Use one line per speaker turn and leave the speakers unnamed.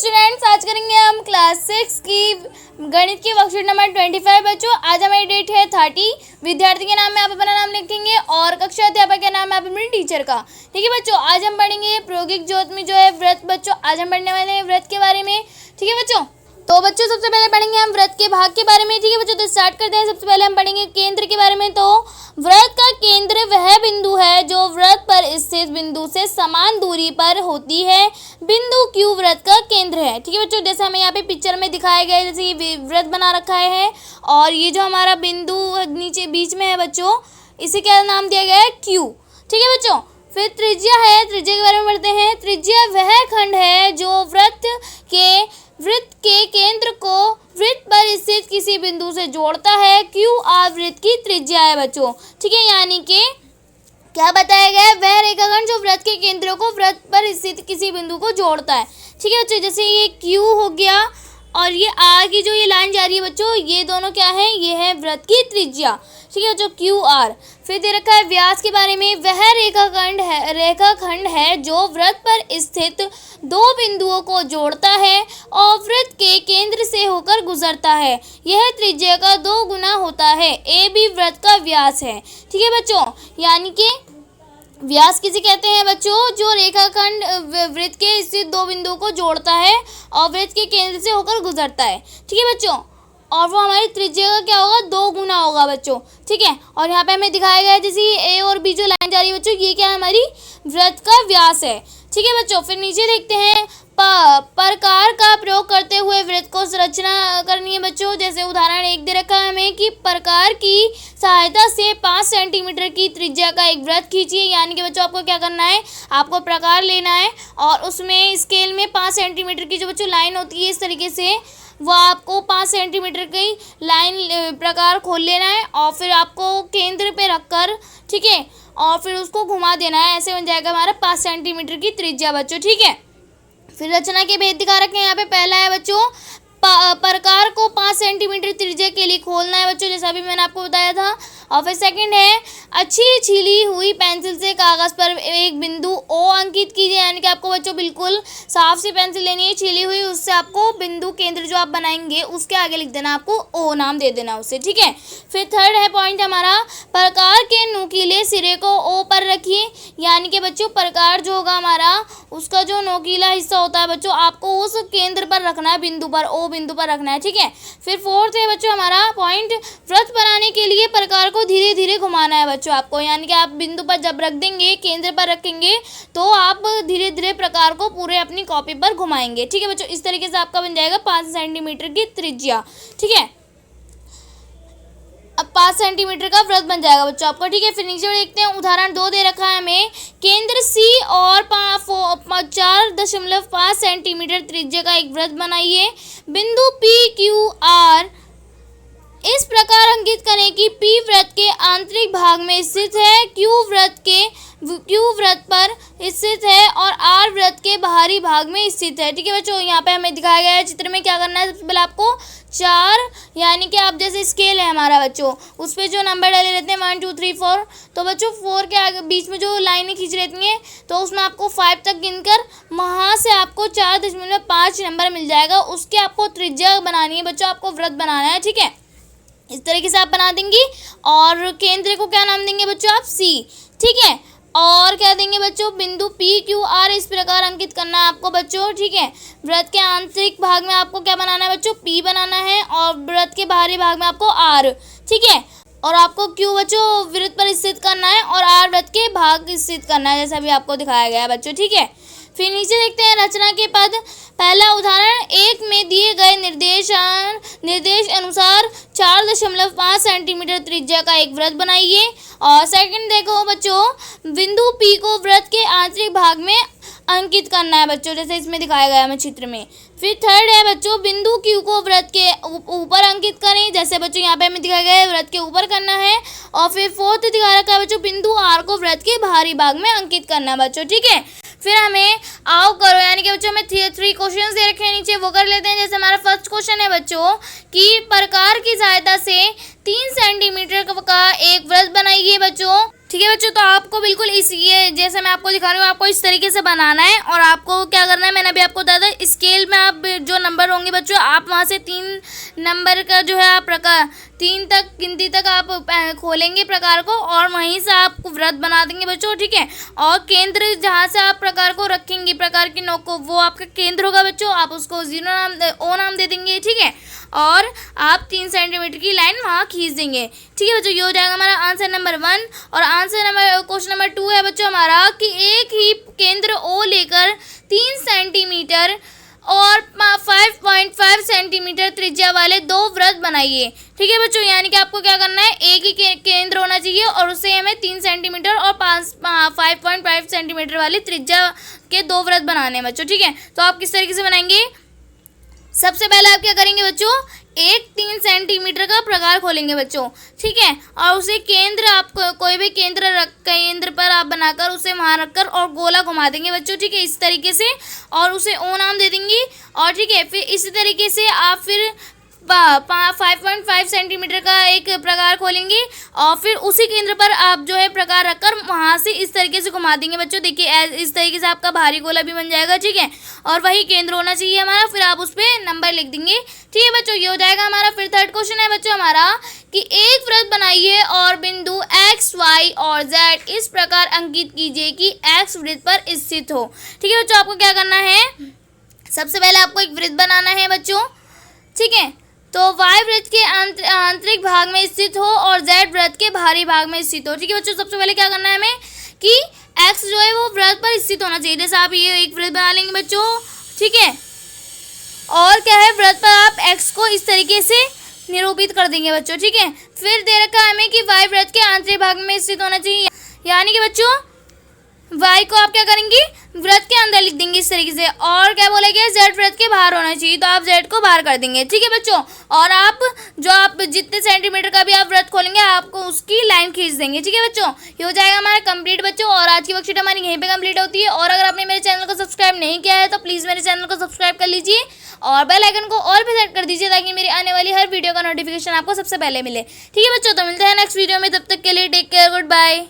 Students, आज करेंगे हम क्लास 6 की गणित की वर्कशीट नंबर 25। बच्चों, आज हमारी डेट है 30। विद्यार्थी के नाम में आप अपना नाम लिखेंगे और कक्षा अध्यापक का नाम है आप अपने टीचर का। ठीक है बच्चों, आज हम पढ़ेंगे प्रायोगिक ज्योति में जो है व्रत। बच्चों, आज हम पढ़ने वाले हैं व्रत के बारे में। ठीक है बच्चों, तो बच्चों सबसे पहले पढ़ेंगे हम व्रत के भाग के बारे में। ठीक है बच्चों, तो स्टार्ट करते हैं। सबसे पहले हम पढ़ेंगे केंद्र के बारे में। तो व्रत का केंद्र वह बिंदु है जो व्रत पर स्थित बिंदु से समान दूरी पर होती है। बिंदु Q व्रत का केंद्र है। ठीक है बच्चों, जैसे हमें यहाँ पे पिक्चर में दिखाया गया है, जैसे ये व्रत बना रखा है और ये जो हमारा बिंदु नीचे बीच में है बच्चों, इसे क्या नाम दिया गया है? Q। ठीक है बच्चों, फिर त्रिज्या है। त्रिज्या के बारे में पढ़ते हैं। त्रिज्या वह खंड है जो वृत्त के केंद्र को वृत्त पर स्थित किसी बिंदु से जोड़ता है। QR वृत्त की त्रिज्या है बच्चों। ठीक है, यानी कि क्या बताया गया है? वह रेखाखंड जो वृत्त के केंद्र को वृत्त पर स्थित किसी बिंदु को जोड़ता है। ठीक है बच्चों, जैसे ये Q हो गया और ये R की जो ये लाइन जा रही है बच्चों, ये दोनों क्या है? ये है वृत्त की त्रिज्या। ठीक है बच्चों, QR। फिर दे रखा है व्यास के बारे में। वह रेखाखंड है जो वृत्त पर स्थित दो बिंदुओं को जोड़ता है और वृत्त के केंद्र से होकर गुजरता है। यह त्रिज्या का 2 गुना होता है। AB वृत्त का व्यास है। ठीक है बच्चों, यानी कि व्यास किसे कहते हैं बच्चों? जो रेखाखंड वृत्त के स्थित दो बिंदुओं को जोड़ता है और वृत्त के केंद्र से होकर गुजरता है। ठीक है बच्चों, और वो हमारी त्रिज्या का क्या होगा? 2 गुना होगा बच्चों। ठीक है, और यहाँ पे हमें दिखाया गया है जैसे A और B जो लाइन जा रही है बच्चों, ये क्या है? हमारी वृत्त का व्यास है। ठीक है बच्चों, फिर नीचे देखते हैं प्रकार का प्रयोग करते हुए वृत्त को संरचना करनी है बच्चों। जैसे उदाहरण 1 दे रखा है हमें कि प्रकार की सहायता से 5 सेंटीमीटर की त्रिज्या का एक वृत्त खींचिए। यानी कि बच्चों आपको क्या करना है? आपको प्रकार लेना है और उसमें स्केल में 5 सेंटीमीटर की जो बच्चों लाइन होती है इस तरीके से, वो आपको 5 सेंटीमीटर की लाइन प्रकार खोल लेना है और फिर आपको केंद्र पे रखकर, ठीक है, और फिर उसको घुमा देना है। ऐसे बन जाएगा हमारा 5 सेंटीमीटर की त्रिज्या बच्चों। ठीक है, फिर रचना के भेद दिखा रखे हैं यहाँ पे। पहला है बच्चों प्रकार को 5 सेंटीमीटर त्रिज्या के लिए खोलना है बच्चों, जैसा अभी मैंने आपको बताया था। और फिर सेकंड है अच्छी छीली हुई पेंसिल से कागज़ पर एक बिंदु O अंकित कीजिए। यानी कि आपको बच्चों बिल्कुल साफ सी पेंसिल लेनी है, छीली हुई, उससे आपको बिंदु केंद्र जो आप बनाएंगे उसके आगे लिख देना, आपको O नाम दे देना उससे। ठीक है, फिर थर्ड है पॉइंट हमारा, प्रकार के नुकीले सिरे को O पर रखिए। यानी कि बच्चों प्रकार जो होगा हमारा, उसका जो नोकीला हिस्सा होता है बच्चों, आपको उस केंद्र पर रखना है, बिंदु पर, O बिंदु पर रखना है। ठीक है, फिर फोर्थ है बच्चों हमारा पॉइंट, वृत्त बनाने के लिए प्रकार को धीरे धीरे घुमाना है बच्चों आपको। यानी कि आप बिंदु पर जब रख देंगे, केंद्र पर रखेंगे, तो आप धीरे धीरे प्रकार को पूरे अपनी कॉपी पर घुमाएंगे। ठीक है बच्चों, इस तरीके से आपका बन जाएगा 5 सेंटीमीटर की त्रिज्या। ठीक है, अब 5 सेंटीमीटर का वृत्त बन जाएगा बच्चों आपको। ठीक है, फिर नीचे देखते हैं उदाहरण 2 दे रखा है हमें। केंद्र C और 4.5 सेंटीमीटर त्रिज्या का एक वृत्त बनाइए। बिंदु PQR इस प्रकार अंकित करें कि P वृत्त के आंतरिक भाग में स्थित है, Q वृत्त पर स्थित है और R वृत्त के बाहरी भाग में स्थित है। ठीक है बच्चों, यहाँ पे हमें दिखाया गया है चित्र में क्या करना है। सबसे पहले आपको 4, यानी कि आप जैसे स्केल है हमारा बच्चों, उस पर जो नंबर डाले रहते हैं 1 2 3 4, तो बच्चों 4 के आगे बीच में जो लाइनें खींच रहती हैं, तो उसमें आपको 5 तक गिनकर वहाँ से आपको 4.5 नंबर मिल जाएगा। उसके आपको त्रिज्या बनानी है बच्चों, आपको वृत्त बनाना है। ठीक है, इस तरीके से आप बना देंगी और केंद्र को क्या नाम देंगे बच्चों? आप C। ठीक है, और क्या देंगे बच्चों? बिंदु PQR इस प्रकार अंकित करना है आपको बच्चों। ठीक है, वृत्त के आंतरिक भाग में आपको क्या बनाना है बच्चों? P बनाना है और वृत्त के बाहरी भाग में आपको R। ठीक है, और आपको Q बच्चों वृत्त पर स्थित करना है और R वृत्त के भाग स्थित करना है, जैसा भी आपको दिखाया गया है बच्चों। ठीक है, फिर नीचे देखते हैं रचना के पद। पहला उदाहरण 1 में दिए गए निर्देश अनुसार 4.5 सेंटीमीटर त्रिज्या का एक वृत्त बनाइए। और सेकंड देखो बच्चों, बिंदु P को वृत्त के आंतरिक भाग में अंकित करना है बच्चों, जैसे इसमें दिखाया गया है चित्र में। फिर थर्ड है बच्चों, बिंदु Q को वृत्त के ऊपर अंकित करें, जैसे बच्चों यहाँ पे हमें दिखाया गया है वृत्त के ऊपर करना है। और फिर फोर्थ दिखा रखा है बच्चों, बिंदु R को वृत्त के बाहरी भाग में अंकित करना है बच्चों। ठीक है, फिर हमें आओ करो, यानी कि बच्चों हमें 3 क्वेश्चन दे रखे हैं नीचे, वो कर लेते हैं। जैसे हमारा फर्स्ट क्वेश्चन है बच्चों कि प्रकार की सहायता से 3 सेंटीमीटर का एक वृत्त बनाइए बच्चों। ठीक है बच्चों, तो आपको बिल्कुल ये जैसे मैं आपको दिखा रही हूँ, आपको इस तरीके से बनाना है। और आपको क्या करना है, मैंने अभी आपको बताया था, स्केल में आप जो नंबर होंगे बच्चों, आप वहाँ से 3 नंबर का जो है आप प्रकार 3 तक गिनती तक आप खोलेंगे प्रकार को, और वहीं से आप वृत्त बना देंगे बच्चों। ठीक है, और केंद्र जहाँ से आप प्रकार को रखेंगे, प्रकार की नोक को, वो आपका केंद्र होगा बच्चों। आप उसको O नाम दे देंगे। ठीक है, और आप 3 सेंटीमीटर की लाइन वहाँ खींच देंगे। ठीक है बच्चों, ये हो जाएगा हमारा आंसर नंबर 1। और आंसर नंबर क्वेश्चन नंबर 2 है बच्चों हमारा कि एक ही केंद्र O लेकर 3 सेंटीमीटर और 5.5 सेंटीमीटर त्रिज्या वाले 2 वृत्त बनाइए। ठीक है बच्चों, यानी कि आपको क्या करना है, एक ही केंद्र होना चाहिए और उससे हमें 3 सेंटीमीटर और 5.5 सेंटीमीटर वाली त्रिज्या के 2 वृत्त बनाने हैं बच्चों। ठीक है, तो आप किस तरीके से बनाएंगे, सबसे पहले आप क्या करेंगे बच्चों, एक 3 सेंटीमीटर का प्रकार खोलेंगे बच्चों। ठीक है, और उसे केंद्र, आप कोई भी केंद्र पर आप बनाकर उसे वहाँ रखकर और गोला घुमा देंगे बच्चों। ठीक है, इस तरीके से, और उसे O नाम दे देंगी। और ठीक है, फिर इसी तरीके से आप फिर 5.5 सेंटीमीटर का एक प्रकार खोलेंगे और फिर उसी केंद्र पर आप जो है प्रकार रखकर वहाँ से इस तरीके से घुमा देंगे बच्चों। देखिए इस तरीके से आपका भारी गोला भी बन जाएगा। ठीक है, और वही केंद्र होना चाहिए हमारा, फिर आप उस पर नंबर लिख देंगे। ठीक है बच्चों, ये हो जाएगा हमारा। फिर थर्ड क्वेश्चन है बच्चों हमारा कि एक वृत्त बनाइए और बिंदु X, Y और Z इस प्रकार अंकित कीजिए कि X वृत्त पर स्थित हो। ठीक है बच्चों, आपको क्या करना है, सबसे पहले आपको एक वृत्त बनाना है बच्चों। ठीक है, तो Y वृत्त के आंतरिक भाग में स्थित हो और Z वृत्त के बाहरी भाग में स्थित हो। ठीक है बच्चों, सबसे पहले क्या करना है हमें कि X जो है वो वृत्त पर स्थित होना चाहिए। जैसे आप ये एक वृत्त बना लेंगे बच्चों। ठीक है, और क्या है, वृत्त पर आप X को इस तरीके से निरूपित कर देंगे बच्चों। ठीक है, फिर दे रखा है हमें कि Y वृत्त के आंतरिक भाग में स्थित होना चाहिए, यानी कि बच्चों Y को आप क्या करेंगे, वृत्त के अंदर लिख देंगे इस तरीके से। और क्या बोला गया, Z वृत्त के बाहर होना चाहिए, तो आप Z को बाहर कर देंगे। ठीक है बच्चों, और आप जितने सेंटीमीटर का भी आप वृत्त खोलेंगे आपको उसकी लाइन खींच देंगे। ठीक है बच्चों, ये हो जाएगा हमारा कंप्लीट बच्चों। और आज की वर्कशीट हमारी यहीं पे कंप्लीट होती है। और अगर आपने मेरे चैनल को सब्सक्राइब नहीं किया है तो प्लीज़ मेरे चैनल को सब्सक्राइब कर लीजिए और बेल आइकन को ऑल पे सेट कर दीजिए ताकि मेरी आने वाली हर वीडियो का नोटिफिकेशन आपको सबसे पहले मिले। ठीक है बच्चों, तो मिलते हैं नेक्स्ट वीडियो में, तब तक के लिए टेक केयर, गुड बाय।